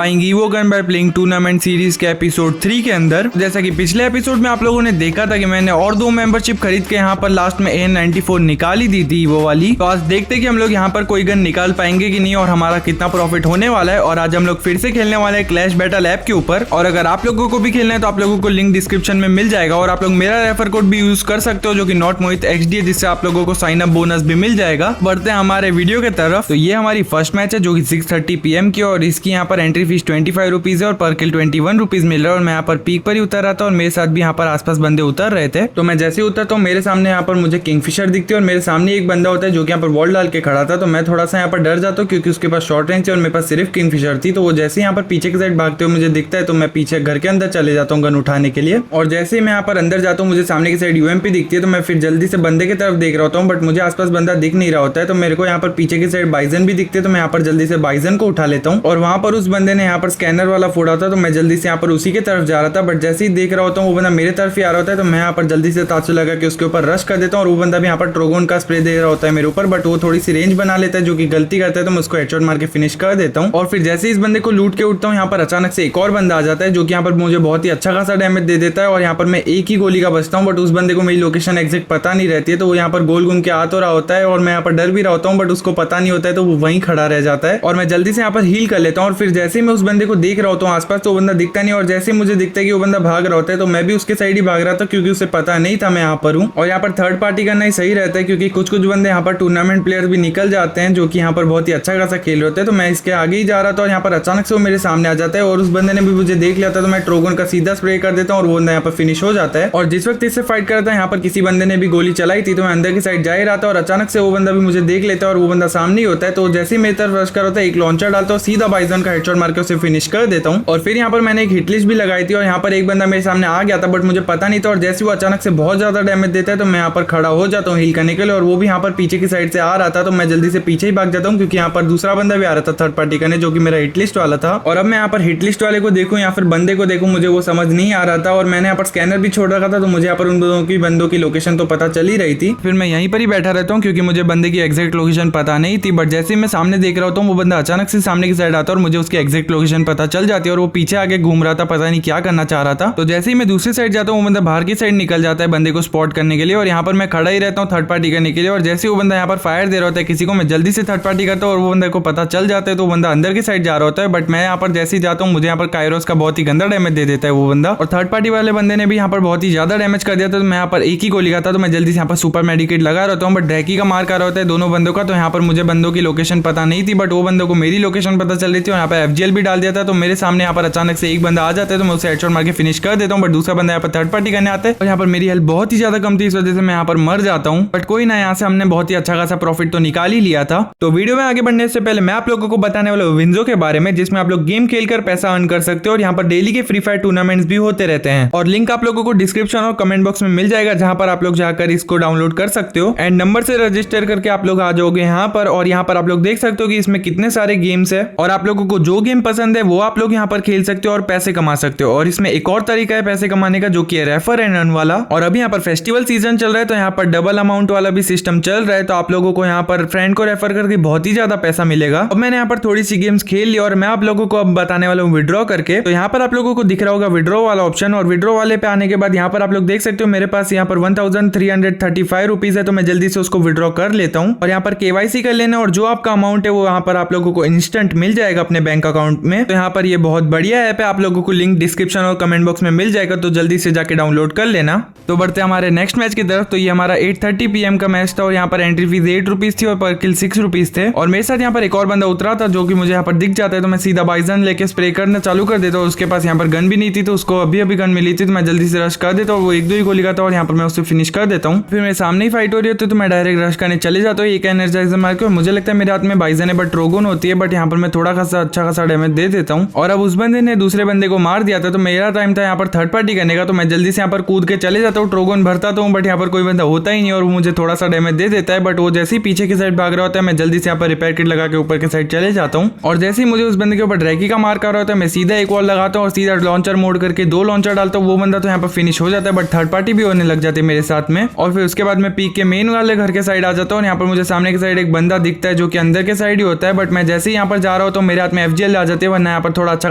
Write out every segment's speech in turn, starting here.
पाएंगी वो gun by playing tournament series के एपिसोड 3 के अंदर। जैसा कि पिछले एपिसोड में आप लोगों ने देखा था कि मैंने और 2 मेंबरशिप खरीद के यहाँ पर लास्ट में AN94 निकाल ही दी थी वो वाली। तो आज देखते कि हम लोग यहाँ पर कोई गन निकाल पाएंगे कि नहीं और हमारा कितना प्रॉफिट होने वाला है। और आज हम लोग फिर से खेलने वाले हैं क्लैश बैटल ऐप के ऊपर। और अगर आप लोगों को भी खेलना है तो आप लोगों को लिंक डिस्क्रिप्शन में मिल जाएगा और आप लोग मेरा रेफर कोड भी यूज कर सकते हो जो कि नॉट मोहित XD है, जिससे आप लोगों को साइन अप बोनस भी मिल जाएगा। बढ़ते हैं हमारे वीडियो के तरफ। तो ये हमारी फर्स्ट मैच है जो कि 6:30 PM की और इसकी यहाँ पर एंट्री फीस 25 रुपीज है और पर किल 21 रुपीज मिल रहा है। और मैं यहाँ पर पीक पर ही उतर रहा था और मेरे साथ भी यहाँ पर आसपास बंदे उतर रहे थे। तो मैं जैसे ही उतरता हूँ मेरे सामने यहाँ पर मुझे किंगफिशर दिखती है और मेरे सामने एक बंदा होता है जो कि यहाँ पर वॉल डाल के खड़ा था। तो मैं थोड़ा सा यहाँ पर डर जाता हूँ क्योंकि उसके पास शॉर्ट रेंज है और मेरे पास सिर्फ किंगफिशर थी। तो वो जैसे यहाँ पर पीछे की साइड भागते हुए मुझे दिखता है तो मैं पीछे घर के अंदर चले जाता हूँ गन उठाने के लिए। और जैसे ही मैं यहाँ पर अंदर जाता हूँ मुझे सामने की साइड UMP दिखती है। तो मैं फिर जल्दी से बंदे की तरफ देख रहा होता हूँ बट मुझे आसपास बंदा दिख नहीं रहा होता है। तो मेरे को यहाँ पर पीछे की साइड बाइजन भी दिखते है। तो मैं यहाँ पर जल्दी से बाइजन को उठा लेता हूँ और वहाँ पर उस बंदे ने यहाँ पर स्कैनर वाला फोड़ा था। तो मैं जल्दी से यहाँ पर उसी के तरफ जा रहा था बट जैसे ही देख रहा होता हूँ वो बंदा मेरे तरफ ही आ रहा होता है। तो मैं यहाँ पर जल्दी से ताजु लगा के उसके ऊपर रश कर देता हूँ और वो बंदा भी यहाँ पर ट्रोगोन का स्प्रे दे रहा होता है मेरे ऊपर। बट वो थोड़ी सी रेंज बना लेता है जो कि गलती करता है। तो मैं उसको हेडशॉट मार के फिनिश कर देता हूँ। और फिर जैसे ही इस बंदे को लूट के उठता हूँ यहाँ पर अचानक से एक और बंदा आ जाता है जो कि यहाँ पर मुझे बहुत ही अच्छा खासा डैमेज दे देता है। और यहाँ पर मैं एक ही गोली का बचता हूँ बट उस बंदे को मेरी लोकेशन एग्जैक्ट पता नहीं रहती है। तो वो यहाँ पर गोल घूम के आ तो रहा होता है और मैं यहाँ पर डर भी रहा होता हूँ बट उसको पता नहीं होता है। तो वो वहीं खड़ा रह जाता है और मैं जल्दी से यहाँ पर हील कर लेता हूँ। और फिर जैसे ही मैं उस बंदे को देख रहा होता हूँ आसपास तो वो बंदा दिखता नहीं। और जैसे मुझे दिखता है कि वो बंदा भाग रहा होता है तो मैं भी उसके साइड ही भाग रहा था क्योंकि उसे पता नहीं था मैं यहाँ पर हूँ। और यहाँ पर थर्ड पार्टी करना ही सही रहता है क्योंकि कुछ बंदे यहाँ पर टूर्नामेंट प्लेयर भी निकल जाते हैं जो कि यहाँ पर बहुत ही अच्छा खासा खेल रहे होते हैं। तो मैं इसके आगे ही जा रहा था और यहाँ पर अचानक से वो मेरे सामने आ जाता है और उस बंदे ने भी मुझे देख लिया था। तो मैं ट्रोगन का सीधा स्प्रे कर देता हूँ और वो बंदा यहाँ पर फिनिश हो जाता है। और जिस वक्त इससे फाइट कर रहा था यहाँ पर किसी बंदे ने भी गोली चलाई थी। तो मैं अंदर की साइड जा ही रहा था और अचानक से वो बंदा भी मुझे देख लेता है और वो बंदा सामने ही होता है। तो जैसे ही मेरी तरफ रश कर होता है एक लॉन्चर डालता हूँ सीधा बाइजन का हेडशॉट मार के उसे फिनिश कर देता हूँ। और फिर यहाँ पर मैंने एक हिट लिस्ट भी लगाई थी और यहाँ पर एक बंदा मेरे सामने आ गया था बट मुझे पता नहीं था। और जैसे वो अचानक से बहुत ज्यादा डैमेज देता है तो मैं यहाँ पर खड़ा हो जाता हूँ हील करने के लिए। और वो भी यहाँ पर पीछे की साइड से आ रहा था तो मैं जल्दी से पीछे ही भाग जाता हूँ क्योंकि यहाँ पर दूसरा बंदा भी आ रहा था थर्ड पार्टी करने जो कि मेरा हिट लिस्ट वाला था। और अब मैं यहाँ पर हिट लिस्ट वाले को देखूं या फिर बंदे को देखूं मुझे वो समझ नहीं आ रहा था। और मैंने यहाँ पर स्कैनर भी छोड़ रखा था तो मुझे यहाँ पर उन बंदों की लोकेशन तो पता चल ही रही थी। फिर मैं यहीं पर ही बैठा रहता हूँ क्योंकि मुझे बंदे की एग्जैक्ट लोकेशन पता नहीं थी। बट जैसे मैं सामने देख रहा होता हूँ वो बंदा अचानक से सामने की साइड आता है और मुझे उसकी एग्जैक्ट लोकेशन पता चल जाती है और वो पीछे आगे घूम रहा था, पता नहीं क्या करना चाह रहा था। तो जैसे ही मैं दूसरी साइड जाता हूँ वो बंदा बाहर की साइड निकल जाता है बंदे को स्पॉट करने के लिए और यहाँ पर मैं खड़ा ही रहता हूँ थर्ड पार्टी करने के लिए। और जैसे वो बंदा यहाँ पर फायर दे रहा होता है किसी को मैं जल्दी से थर्ड पार्टी करता हूँ और वो बंदे को पता चल जाता है तो बंदा अंदर की साइड जा रहा होता है। बट मैं यहाँ पर जैसे ही जाता हूँ मुझे यहाँ पर कायरोस का बहुत ही गंदा डैमेज दे देता है वो बंदा। और थर्ड पार्टी वाले बंदे ने भी यहाँ पर बहुत ही ज्यादा डैमेज कर दिया था। तो मैं यहाँ पर एक ही गोली का था तो मैं जल्दी से यहाँ पर सुपर मेडिकेट लगा रहता हूँ बट ड्रैकी का मार कर रहा होता है दोनों बंदों का। तो यहाँ पर मुझे बंदों की लोकेशन पता नहीं थी बट वो बंदों को मेरी लोकेशन पता चल रही थी और यहाँ पर FGL भी डाल दिया था। तो मेरे सामने यहाँ पर अचानक से एक बंदा आ जाता है तो मैं उसे हेडशॉट मार के फिनिश कर देता हूँ बट दूसरा बंदा यहाँ पर थर्ड पार्टी करने आता है और यहाँ पर मेरी हेल्थ बहुत ही ज्यादा कम थी इस वजह से मैं यहाँ पर मर जाता हूँ। बट कोई ना, यहाँ से हमने बहुत ही अच्छा खासा प्रॉफिट तो निकाल ही लिया था। तो वीडियो में आगे बढ़ने से पहले मैं आप लोगों को बताने वाला हूँ विंजो के बारे में जिसमें आप लोग गेम खेलकर पैसा अर्न कर सकते हो और यहाँ पर डेली के फ्री फायर टूर्नामेंट्स भी होते रहते हैं। और लिंक आप लोगों को डिस्क्रिप्शन और कमेंट बॉक्स में मिल जाएगा जहां पर आप लोग जाकर इसको डाउनलोड कर सकते हो एंड नंबर से रजिस्टर करके आप लोग आ जाओगे यहाँ पर। और यहाँ पर आप लोग देख सकते हो कि इसमें कितने सारे गेम्स है और आप लोगों को जो गेम पसंद है वो आप लोग यहाँ पर खेल सकते हो और पैसे कमा सकते हो। और इसमें एक और तरीका है पैसे कमाने का जो कि है रेफर एंड अर्न वाला। और अभी यहाँ पर फेस्टिवल सीजन चल रहा है तो यहाँ पर डबल अमाउंट वाला भी सिस्टम चल रहा है। तो आप लोगों को यहाँ पर फ्रेंड को रेफर करके बहुत ही ज्यादा पैसा मिलेगा। अब मैंने यहाँ पर थोड़ी सी गेम्स खेल ली और मैं आप लोगों को अब बताने वाला हूँ विड्रॉ करके। तो यहाँ पर आप लोगों को दिख रहा होगा विड्रॉ वाला ऑप्शन और विड्रॉ वाले पे आने के बाद यहाँ पर आप लोग देख सकते हो मेरे पास यहाँ पर 1335 रुपीज है। तो मैं जल्दी से उसको विड्रॉ कर लेता हूँ और यहाँ पर KYC कर लेना और जो आपका अमाउंट है वो यहाँ पर आप लोगों को इंस्टेंट मिल जाएगा अपने बैंक अकाउंट में। तो यहाँ पर ये बहुत बढ़िया ऐप है, आप लोगों को लिंक डिस्क्रिप्शन और कमेंट बॉक्स में मिल जाएगा तो जल्दी से जाके डाउनलोड कर लेना। तो बढ़ते हमारे नेक्स्ट मैच की तरफ। तो ये हमारा 8:30 PM का मैच था और यहाँ पर एंट्री फीस 8 रुपीज थी और पर किल 6 रुपीज थे। और मेरे साथ यहाँ पर एक और बंदा उतरा था जो कि मुझे यहाँ पर दिख जाता है तो मैं सीधा बाइजन लेके स्प्रे करना चालू कर देता हूँ। उसके पास यहाँ पर गन भी नहीं थी तो उसको अभी गन मिली थी तो मैं जल्दी से रश कर देता हूँ। वो 1-2 ही गोली का था और यहाँ पर मैं उससे फिनिश कर देता हूँ। फिर मेरे सामने ही फाइट हो रही होती है तो मैं डायरेक्ट रश करने चले जाता हूँ एक एनर्जाइजर मार के। मुझे लगता है मेरे हाथ में बाइजन है बट ट्रोगोन होती है बट यहाँ पर मैं थोड़ा खासा अच्छा खासा डैमेज दे देता हूँ। और अब उस बंदे ने दूसरे बंदे को मार दिया था तो मेरा टाइम था यहाँ पर थर्ड पार्टी करने का। तो मैं जल्दी से यहाँ पर कूद के चले जाता हूँ, ट्रोगोन भरता हूँ बट यहाँ पर कोई बंदा होता ही नहीं और वो मुझे थोड़ा सा डैमेज दे देता है। बट वो जैसे ही पीछे की साइड भाग रहा होता है मैं जल्दी से यहाँ पर रिपेयर किट लगा के ऊपर की साइड चले जाता हूँ। और जैसे ही मुझे उस बंदे के ऊपर ड्रैकी का मार कर रहा होता है मैं सीधा एक वॉल लगाता हूँ और सीधा लॉन्चर मोड करके 2 लॉन्चर डालता हूँ। वो बंदा तो यहाँ पर फिनिश हो जाता है बट थर्ड पार्टी भी होने लग जाती है मेरे साथ में। और फिर उसके बाद मैं पीक के मेन वाले घर के साइड आ जाता हूँ। यहाँ पर मुझे सामने की साइड एक बंदा दिखता है जो कि अंदर के साइड ही होता है बट मैं जैसे ही यहाँ पर जा रहा हूँ तो मेरे हाथ में FGL आ जाती है, वरना यहाँ पर थोड़ा अच्छा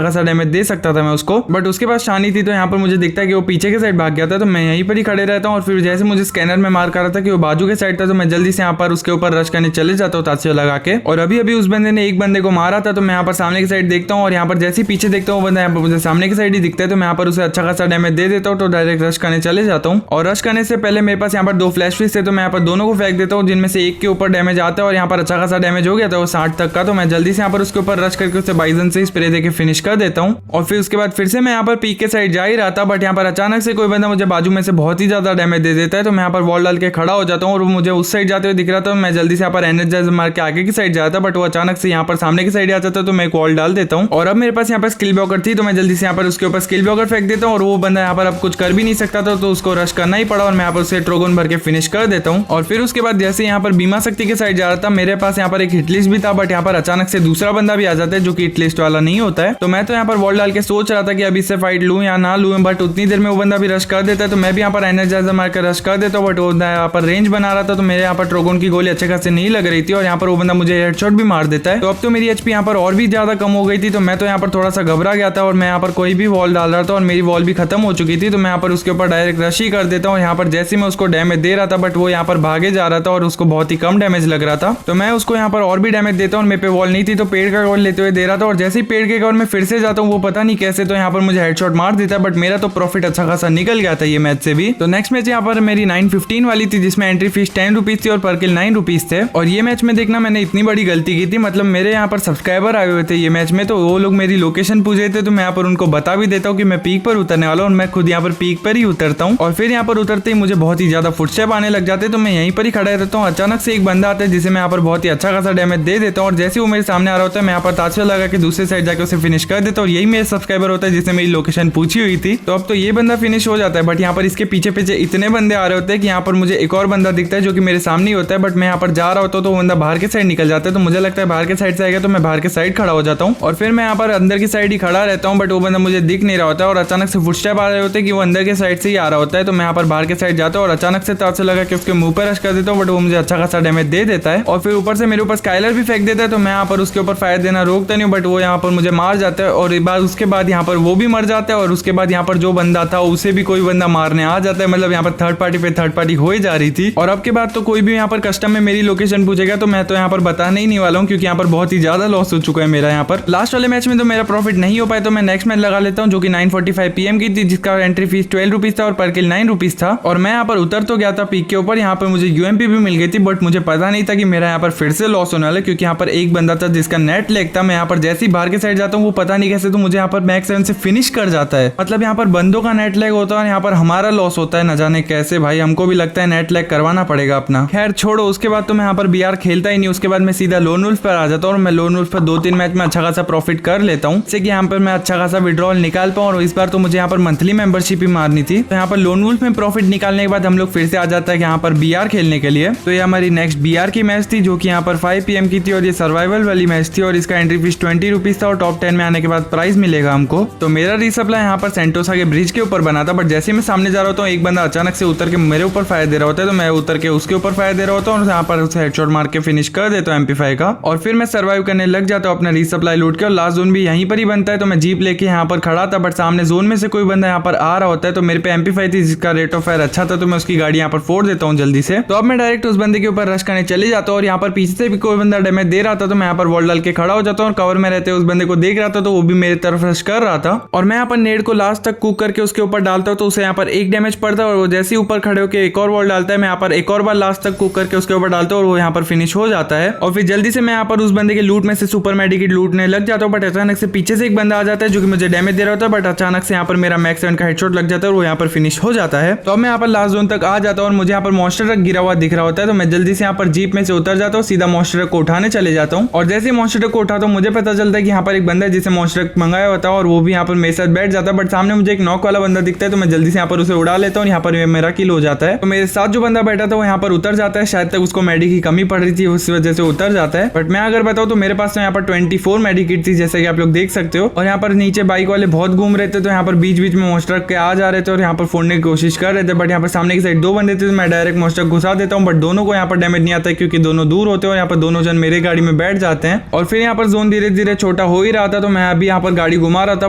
खासा डैमेज दे सकता था मैं उसको। बट उसके बाद शानी थी, तो यहाँ पर मुझे दिखता है कि वो पीछे के साइड भाग गया था, तो मैं यहीं पर ही खड़े रहता हूँ। और फिर जैसे मुझे स्कैनर में मार कर रहा था कि वो बाजू के साइड था, तो मैं जल्दी से यहाँ पर उसके ऊपर रश करने चले जाता हूँ ताशिया लगा के। और अभी उस बंदे ने एक बंदे को मारा था, तो मैं यहाँ पर सामने की साइड देखता हूँ और यहाँ पर जैसे पीछे देखता हूँ बंदा यहाँ पर मुझे सामने की साइड ही दिखता है, तो मैं यहाँ पर उसे अच्छा खासा डैमेज दे देता हूँ। तो डायरेक्ट रश करने चले जाता हूँ। और रश करने से पहले मेरे पास यहाँ पर 2 फ्लैश फिश थे, तो मैं यहाँ पर दोनों को फेंक देता हूँ, जिनमें से एक के ऊपर डैमेज आता है और यहाँ पर अच्छा खासा डैमेज हो गया था वो 60 तक का। तो मैं जल्दी से यहाँ पर उसके ऊपर रश करके उसे बाइजन से स्प्रे देके फिनिश कर देता हूँ। और फिर उसके बाद फिर से मैं यहाँ पर पीक के साइड जा ही रहा था, बट यहाँ पर अचानक से कोई बंदा मुझे बाजू में से बहुत ही ज्यादा डैमेज दे देता है। तो मैं यहाँ पर वॉल डाल के खड़ा हो जाता हूँ और वो मुझे उस साइड जाते हुए दिख रहा था। मैं जल्दी से यहाँ पर एनर्जाइजर मार के आगे की साइड जाता, बट वो अचानक से यहाँ पर सामने की साइड आ जाता, तो मैं एक वॉल डाल देता हूँ। और अब मेरे पास यहाँ पर स्किल ब्लॉकर थी, तो मैं जल्दी से यहाँ पर उसके ऊपर स्किल ब्लॉकर फेंक देता हूँ और वो बंदा यहाँ पर अब कुछ कर भी नहीं सकता था, तो उसको रश करना ही पड़ा और मैं यहाँ पर उसे ट्रोगन भर के फिनिश कर देता हूँ। और फिर उसके बाद जैसे यहाँ पर बीमा शक्ति के साइड जा रहा था, मेरे पास यहाँ पर एक हिटलिस्ट भी था, बट यहाँ पर अचानक से दूसरा बंदा भी आ जाता है जो कि हिटलिस्ट वाला नहीं होता है। तो मैं तो यहाँ पर वॉल डाल के सोच रहा था कि अभी इससे फाइट लूं या ना लूं, बट उतनी देर में वो बंदा भी रश कर देता है, तो मैं भी यहाँ पर एनर्जाइजर मार कर रश कर देता हूँ। बट वो यहाँ पर रेंज बना रहा था, तो मेरे यहाँ पर ट्रोगन की गोली अच्छे खासे नहीं लग रही थी और यहाँ पर वो बंदा मुझे हेडशॉट भी मार देता है। तो अब तो मेरी एचपी यहाँ पर और भी ज्यादा कम हो गई थी, तो मैं तो यहाँ पर थोड़ा सा घबरा गया था और मैं यहाँ पर कोई भी वॉल डाल रहा था और मेरी वॉल भी खत्म हो चुकी थी। तो मैं यहाँ पर उसके ऊपर डायरेक्ट रश ही कर देता हूँ। यहाँ पर जैसे मैं उसको डैमेज दे रहा था, बट वो यहाँ पर भागे जा रहा था और उसको बहुत ही कम डैमेज लग रहा था, तो मैं उसको यहाँ पर और भी डैमेज देता हूँ। मेरे पे वॉल नहीं थी, तो पेड़ का कवर लेते हुए दे रहा था और जैसे ही पेड़ के कवर में फिर से जाता हूँ, वो पता नहीं कैसे तो यहाँ पर मुझे हेडशॉट मार देता है। बट मेरा तो प्रॉफिट अच्छा खासा निकल गया था ये मैच से भी। तो नेक्स्ट मैच यहाँ पर मेरी 915 वाली थी, जिसमें एंट्री फीस 10 रुपीज थी और पर किल 9 रुपीज थे। और ये मैच में देखना मैंने इतनी बड़ी गलती की थी, मतलब मेरे यहाँ पर सब्सक्राइबर आए हुए थे ये मैच में, तो वो लोग मेरी लोकेशन पूछ रहे थे, तो मैं यहाँ पर उनको बता भी देता हूँ कि मैं पीक पर उतरने वाला हूँ और मैं खुद यहाँ पर पीक पर ही उतरता हूँ। और फिर यहाँ पर उतरते ही मुझे बहुत ही ज्यादा फुटस्टेप आने लग जाते, तो मैं यहीं पर ही खड़ा रहता हूँ। अचानक से एक बंदा आता है जिसे मैं यहाँ पर बहुत ही अच्छा खासा डैमेज दे देता हूँ और जैसे वो मेरे सामने आ रहा होता है, मैं यहाँ पर ताशिया लगा के दूसरे साइड जाकर उसे फिनिश कर देता हूँ। और यही मेरे सब्सक्राइबर होता है जिसने मेरी लोकेशन पूछी हुई थी। तो अब तो ये बंदा फिनिश हो जाता है, बट यहाँ पर इसके पीछे पीछे इतने बंदे आ रहे होते हैं कि यहाँ पर मुझे एक और बंदा दिखता है जो कि मेरे सामने ही होता है, बट मैं यहाँ पर जा रहा होता हूँ तो वो बंदा बाहर के साइड निकल जाता है। तो मुझे लगता है बाहर के साइड से आएगा, तो मैं बाहर के साइड खड़ा हो जाता हूँ और फिर मैं यहाँ पर अंदर की साइड ही खड़ा रहता हूँ, बट वो बंदा मुझे दिख नहीं रहा होता है और अचानक से फुटस्टेप आ रहे होते हैं कि वो अंदर के साइड से ही आ रहा होता है। तो मैं यहाँ पर बाहर के साइड जाता हूँ और अचानक से ताशिया लगा के उसके मुंह पर रश कर देता हूँ, बट वो मुझे अच्छा खासा डैमेज दे देता है। और फिर ऊपर से मेरे ऊपर स्काइलर भी फेंक देता है, तो मैं यहाँ पर उसके ऊपर फायर देना रोकता नहीं हूँ, बट वो यहाँ पर मुझे मार जाता है। और एक बार उसके बाद यहाँ पर वो भी मर जाता है और उसके बाद यहाँ पर जो बंदा था उसे भी कोई बंदा मारने आ जाता है। मतलब यहाँ पर थर्ड पार्टी पे थर्ड पार्टी हो ही जा रही थी। और अब के बाद तो कोई भी यहाँ पर कस्टम में मेरी लोकेशन पूछेगा तो मैं तो यहाँ पर बताने ही नहीं वाला हूँ, क्योंकि यहाँ पर बहुत ही ज्यादा लॉस हो चुका है मेरा। यहाँ पर लास्ट वाले मैच में तो मेरा प्रॉफिट नहीं हो पाया, तो मैं नेक्स्ट मैच लगा लेता हूँ जो कि 9:45 PM की थी, जिसका एंट्री फीस 12 रुपीज था और पर किल 9 रुपीज था। और मैं यहाँ पर उतर तो गया था पीक के ऊपर, यहाँ पर मुझे यूएमपी भी मिल गई थी, बट मुझे पता नहीं था कि मेरा यहाँ पर फिर से लॉस होने वाला है, क्योंकि यहाँ पर एक बंदा था जिसका नेट लेग था। मैं यहाँ पर जैसे ही बाहर के साइड जाता हूँ, वो पता नहीं कैसे तो मुझे यहाँ पर मैक्स 7 से फिनिश कर जाता है। मतलब यहाँ पर बंदों का नेट लैग होता है और यहाँ पर हमारा लॉस होता है, न जाने कैसे। भाई हमको भी लगता है नेट लैग करवाना पड़ेगा अपना। खैर छोड़ो, उसके बाद तो मैं यहाँ पर बीआर खेलता ही नहीं। उसके बाद मैं सीधा लोन वुल्फ पर आ जाता हूँ और मैं लोन वुल्फ पर 2-3 मैच में अच्छा खासा प्रॉफिट कर लेता हूँ, जिससे कि यहाँ पर मैं अच्छा खासा विड्रॉल निकाल पाऊँ। और इस बार तो मुझे यहाँ पर मंथली मेंबरशिप ही मारनी थी। तो यहाँ पर लोन वुल्फ में प्रॉफिट निकालने के बाद हम लोग फिर से आ जाता है यहाँ पर बीआर खेलने के लिए। तो ये हमारी नेक्स्ट बीआर की मैच थी, जो कि यहाँ पर 5 PM की थी और ये सर्वाइवल वाली मैच थी और इसका एंट्री फीस 20 रुपीज था और टॉप 10 में आने के बाद प्राइज मिलेगा हमको। तो मेरा रीसप्लाई यहाँ पर सेंटोसा के ब्रिज के ऊपर बना था, बट जैसे मैं सामने जा रहा होता हूँ, एक बंदा अचानक से उतर के मेरे ऊपर फायर दे रहा होता है, तो मैं उतर के उसके ऊपर फायर दे रहा होता हूँ और यहाँ पर उसे हेडशॉट मार के फिनिश कर देता हूँ MP5 का। और फिर मैं सर्वाइव करने लग जाता हूँ अपना रीसप्लाई लूट के। और लास्ट जोन भी यहीं पर ही बनता है, तो मैं जीप लेके यहाँ पर खड़ा था, बट सामने जोन में से कोई बंदा यहाँ पर आ रहा होता है। तो मेरे पे MP5 थी जिसका रेट ऑफ फायर अच्छा था, तो मैं उसकी गाड़ी यहाँ पर फोड़ देता हूँ जल्दी से। तो अब मैं डायरेक्ट उस बंदे के ऊपर रश करने चले जाता हूँ और यहाँ पर पीछे से भी कोई बंदा डैमेज दे रहा था, तो मैं यहाँ पर वॉल डाल के खड़ा हो जाता हूँ और कवर में रहते उस बंदे को देख रहा था, तो वो भी मेरी तरफ रश कर रहा था। और मैं यहाँ पर नेड को लास्ट तक कुक करके उसके ऊपर डालता हूँ, तो उसे यहाँ पर एक डैमेज पड़ता है और वो जैसे ही ऊपर खड़े होकर एक और वॉल डालता है, मैं यहाँ पर एक और बार लास्ट तक कुक करके उसके ऊपर डालता हूँ और वो यहाँ पर फिनिश हो जाता है। और फिर जल्दी से मैं यहाँ पर उस बंदे के लूट में से सुपर मेडिकेट लूटने लग जाता हूँ, बट अचानक से पीछे से एक बंदा आ जाता है जो कि मुझे डैमेज दे रहा होता है, बट अचानक से यहाँ पर मेरा मैक्स 7 का हेडशॉट लग जाता है और वो यहाँ पर फिनिश हो जाता है। तो अब मैं यहाँ पर लास्ट जोन तक आ जाता हूँ और मुझे यहाँ पर मॉन्स्टर ट्रक गिरा हुआ दिख रहा होता है, तो मैं जल्दी से यहाँ पर जीप में से उतर जाता हूँ, सीधा मॉन्स्टर ट्रक को उठाने चले जाता हूँ। और जैसे मॉन्स्टर ट्रक को उठाता हूँ, मुझे पता चलता है कि यहाँ पर एक बंदा है जिसे मॉन्स्टर ट्रक मंगाया होता है और वो भी यहाँ पर मेरे साथ बैठ जाता है, बट सामने मुझे एक नॉक वाला बंदा दिखता है, तो मैं जल्दी से यहाँ पर उसे उड़ा लेता हूँ। यहाँ पर मेरा किल हो जाता है। तो मेरे साथ जो बंदा बैठा था वो यहाँ पर उतर जाता है, शायद तक उसको मेडी की कमी पड़ रही थी, उस वजह से उतर जाता है। बट मैं अगर बताऊँ तो मेरे पास तो यहाँ पर 24 मेडिकेट थी, जैसे कि आप लोग देख सकते हो। और यहाँ पर नीचे बाइक वाले बहुत घूम रहे थे, तो यहाँ पर बीच बीच में मॉन्स्टर के आ जा रहे थे और यहाँ पर फोड़ने की कोशिश कर रहे थे, बट यहाँ पर सामने की साइड 2 बंदे थे, तो मैं डायरेक्ट मॉन्स्टर घुसा देता हूँ, बट दोनों को यहाँ पर डैमेज नहीं आता है क्योंकि दोनों दूर होते हैं और यहाँ पर दोनों जन मेरे गाड़ी में बैठ जाते हैं। और फिर यहाँ पर जोन धीरे धीरे छोटा हो ही रहा था, तो मैं अभी यहाँ पर गाड़ी घुमा रहा था,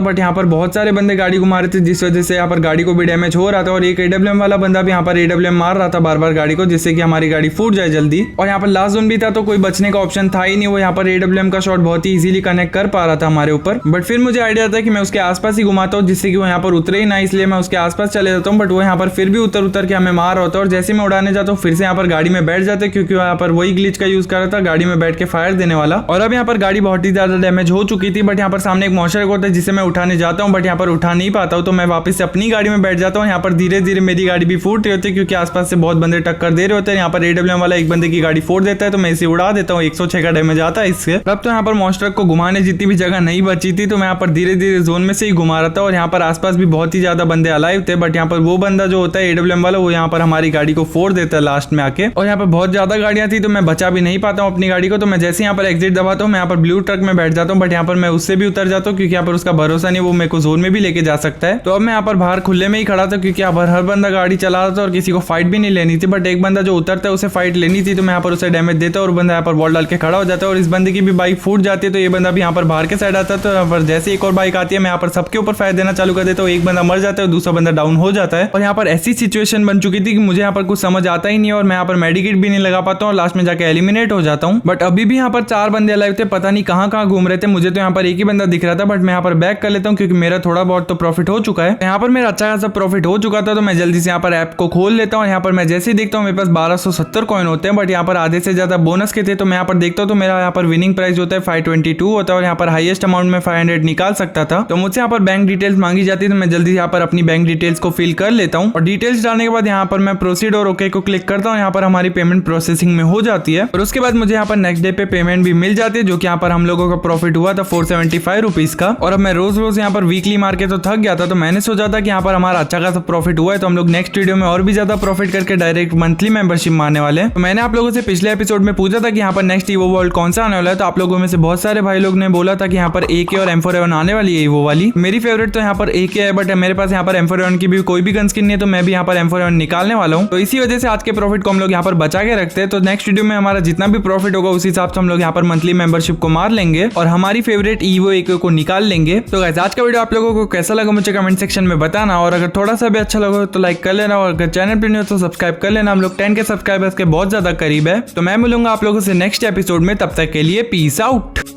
बट यहाँ पर बहुत सारे बंदे गाड़ी घुमा रहे थे, जिस वजह से यहाँ पर गाड़ी को भी डैमेज हो रहा था। और एक AWM वाला बंदा भी यहाँ पर AWM मार रहा था बार बार गाड़ी को, जिससे कि हमारी गाड़ी फूट जाए जल्दी। और यहाँ पर लास्ट जोन भी था, तो कोई बचने का ऑप्शन था ही नहीं। वो यहाँ पर AWM का शॉट बहुत ही इजीली कनेक्ट कर पा रहा था हमारे ऊपर, बट फिर मुझे आइडिया था कि मैं उसके आसपास ही घुमाता हूँ, जिससे कि वो यहाँ पर उतरे ही ना, इसलिए मैं उसके आसपास चले जाता हूँ। बट वो यहाँ पर फिर भी उतर के हमें मार रहा होता है, और जैसे मैं उड़ाने जाता हूँ फिर से यहाँ पर गाड़ी में बैठ जाते, क्योंकि यहाँ पर वही ग्लिच का यूज कर रहा था, गाड़ी में बैठ के फायर देने वाला। और अब यहाँ पर गाड़ी बहुत ही ज्यादा डैमेज हो चुकी थी, बट यहाँ पर सामने एक मॉन्स्टर होता है जिसे मैं उठाने जाता हूँ, बट यहाँ पर उठा नहीं पाता हूँ, तो मैं वापस से अपनी गाड़ी में बैठ जाता हूँ। यहाँ पर धीरे धीरे मेरी गाड़ी भी फूट रही होती है, क्योंकि आसपास से बहुत बंदे टक्कर दे रहे होते हैं। यहाँ पर AWM वाला एक बंदे की गाड़ी फोड़ देता है, तो मैं इसे उड़ा देता हूँ। 106 का डैमेज आता है इससे। अब तो यहाँ पर मॉन्स्टर को घुमाने जितनी भी जगह नहीं बची थी, तो मैं यहाँ पर धीरे धीरे जोन में से ही घुमा रहा था। और यहाँ पर आसपास भी बहुत ही ज्यादा बंदे अलाइव थे, बट यहाँ पर वो बंदा जो होता है AWM वाला, वो यहाँ पर हमारी गाड़ी को फोड़ देता है लास्ट में आके। और यहाँ पर बहुत ज्यादा गाड़ियां थी, तो मैं बचा भी नहीं पाता हूँ अपनी गाड़ी को। तो मैं जैसे यहाँ पर एग्जिट दबाता हूँ, मैं यहाँ पर ब्लू ट्रक में बैठ जाता हूँ, बट यहाँ पर मैं उससे भी उतर जाता हूँ, क्योंकि यहाँ पर उसका भरोसा नहीं, वो मेरे को जोन में भी लेके जा सकता है। तो अब मैं यहाँ पर बाहर खुले में ही खड़ा था, क्योंकि यहाँ पर हर बंदा गाड़ी चला रहा था और किसी को फाइट भी नहीं लेनी थी। बट एक बंदा जो उतरता है उसे फाइट लेनी थी, तो मैं यहाँ पर उसे डैमेज देता और बंदा यहाँ पर वॉल डाल के खड़ा हो जाता है। और इस बंदे की भी बाइक फूट जाती है, तो ये बंदा भी यहाँ पर बाहर के साइड आता है। तो यहाँ पर जैसे एक और बाइक आती है, मैं यहाँ पर सबके ऊपर फायर देना चालू कर देता हूँ। एक बंदा मर जाता है और दूसरा बंदा डाउन हो जाता है। और यहाँ पर ऐसी सिचुएशन बन चुकी थी कि मुझे यहाँ पर कुछ समझ आता ही नहीं, और मैं यहाँ पर मेडिकेट भी नहीं लगा पाता हूँ, लास्ट में जाके एलिमिनेट हो जाता हूँ। बट अभी भी यहाँ पर 4 बंदे अलाइव थे, पता नहीं कहाँ कहाँ घूम रहे थे। मुझे तो यहाँ पर एक ही बंदा दिख रहा था, बट मैं यहाँ पर बैक कर लेता हूँ, क्योंकि मेरा थोड़ा बहुत तो प्रॉफिट हो चुका है। यहाँ पर मेरा अच्छा खासा प्रॉफिट हो चुका था, तो मैं जल्दी से यहाँ पर ऐप को खोल लेता हूँ। यहाँ पर मैं जैसे ही देखता हूँ मेरे पास 1270 कॉइन होते हैं, बट यहाँ पर आधे से ज्यादा बोनस के थे। तो मैं यहाँ पर देखता हूँ, तो मेरा यहाँ पर विनिंग प्राइस होता है 522 होता है, और यहाँ पर हाईएस्ट अमाउंट में 500 निकाल सकता था। तो मुझसे यहाँ पर बैंक डिटेल्स मांगी जाती है, तो मैं जल्दी यहाँ पर अपनी बैंक डिटेल्स को फिल कर लेता हूँ। और डिटेल्स डालने के बाद यहाँ पर मैं प्रोसीड और ओके को क्लिक करता हूँ। यहाँ पर हमारी पेमेंट प्रोसेसिंग में हो जाती है, और उसके बाद मुझे यहाँ पर नेक्स्ट डे पे पेमेंट भी मिल जाती है, जो कि यहाँ पर हम लोगों का प्रॉफिट हुआ था 475 रुपीज का। और अब मैं रोज रोज यहाँ पर वीकली मार के तो थक गया था, तो मैंने सोचा था कि यहाँ पर हमारा अच्छा खासा प्रॉफिट हुआ है, तो हम लोग नेक्स्ट वीडियो में और भी ज्यादा प्रॉफिट करके डायरेक्ट मंथली मेंबरशिप मारने वाले हैं। तो मैंने आप लोगों से पिछले एपिसोड में पूछा था कि यहाँ पर नेक्स्ट ईवो वर्ल्ड कौन सा आने वाला है, तो आप लोगों में से बहुत सारे भाई लोग ने बोला था कि यहाँ पर AK और M4A1 आने वाली है ईवो वाली। मेरी फेवरेट तो यहाँ पर AK है, बट मेरे पास यहाँ पर M4A1 की भी कोई भी गन स्किन नहीं है, तो मैं भी यहाँ पर M4A1 निकालने वाला हूँ। तो इसी वजह से आज के प्रॉफिट को हम लोग यहाँ पर बचा के रखते हैं। तो नेक्स्ट वीडियो में हमारा जितना भी प्रॉफिट होगा उस हिसाब से हम लोग यहाँ पर मंथली मेंबरशिप को मार लेंगे और हमारी फेवरेट ईवो AK को निकाल लेंगे। तो गाइस आज का वीडियो आप लोगों को कैसा लगा मुझे कमेंट सेक्शन में बताना, और अगर थोड़ा सा भी अच्छा लगा तो लाइक कर लेना, और अगर चैनल पर नहीं हो तो सब्सक्राइब कर लेना। हम लोग 10 के सब्सक्राइबर्स के बहुत ज्यादा करीब है। तो मैं मिलूंगा आप लोगों से नेक्स्ट एपिसोड में, तब तक के लिए पीस आउट।